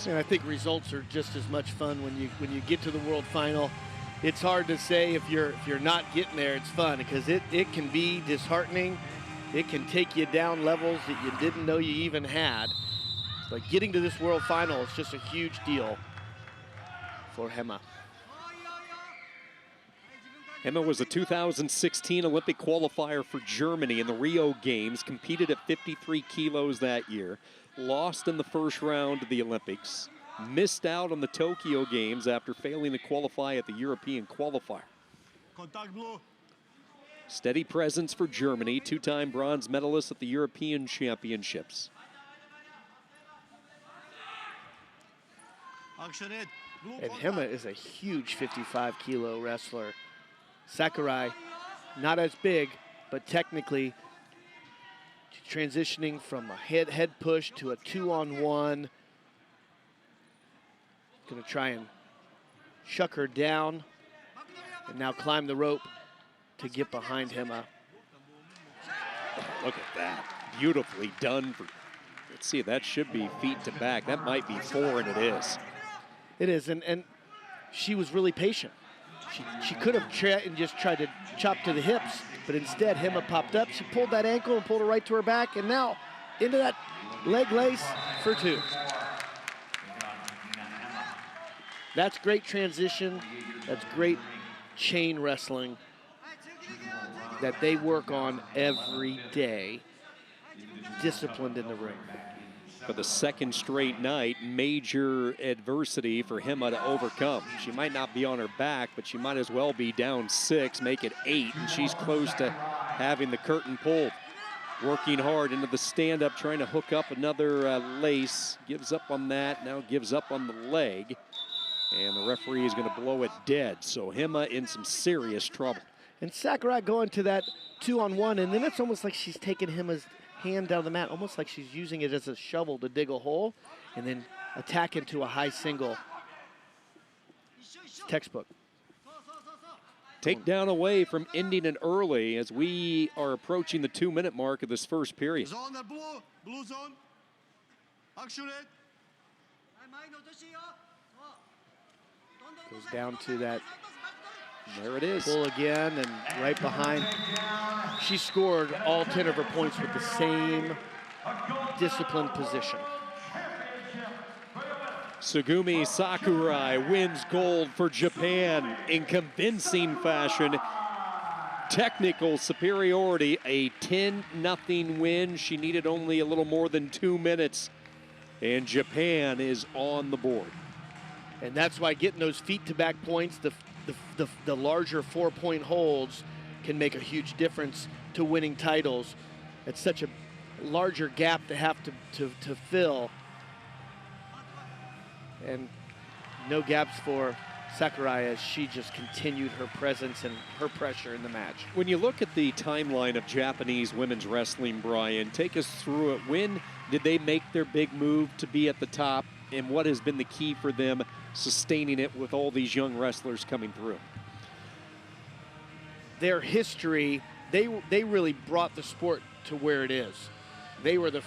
results. And I think results are just as much fun when you get to the world final. It's hard to say if you're not getting there, it's fun, because it can be disheartening. It can take you down levels that you didn't know you even had. But getting to this world final is just a huge deal for HEMMER. HEMMER was a 2016 Olympic qualifier for Germany in the Rio Games, competed at 53 kilos that year, lost in the first round of the Olympics, missed out on the Tokyo Games after failing to qualify at the European qualifier. Steady presence for Germany, two-time bronze medalist at the European Championships. And HEMMER is a huge 55-kilo wrestler. SAKURAI, not as big, but technically transitioning from a head push to a 2-on-1. Gonna try and shuck her down and now climb the rope to get behind HEMMER. Look at that, beautifully done. Let's see, that should be feet to back. That might be 4, and it is. It is, and she was really patient. She could have just tried to chop to the hips, but instead HEMMER popped up. She pulled that ankle and pulled it right to her back, and now into that leg lace for 2. That's great transition. That's great chain wrestling that they work on every day, disciplined in the ring. For the second straight night, major adversity for HEMMER to overcome. She might not be on her back, but she might as well be down 6, make it 8, and she's close to having the curtain pulled. Working hard into the stand-up, trying to hook up another lace. Gives up on that, now gives up on the leg. And the referee is going to blow it dead. So HEMMER in some serious trouble. And SAKURAI going to that 2-on-1, and then it's almost like she's taking HEMMER's hand down the mat, almost like she's using it as a shovel to dig a hole, and then attack into a high single. It's textbook. Takedown away from ending it early as we are approaching the 2-minute mark of this first period. Blue zone. Action it. Goes down to that. There it is. Pull again, and right behind. She scored all 10 of her points with the same disciplined position. Tsugumi Sakurai wins gold for Japan in convincing fashion. Technical superiority, a 10-0 win. She needed only a little more than 2 minutes, and Japan is on the board. And that's why getting those feet to back points, the larger 4-point holds, can make a huge difference to winning titles. It's such a larger gap to have to fill. And no gaps for Sakurai as she just continued her presence and her pressure in the match. When you look at the timeline of Japanese women's wrestling, Brian, take us through it. When did they make their big move to be at the top, and what has been the key for them sustaining it with all these young wrestlers coming through? Their history, they really brought the sport to where it is. They were the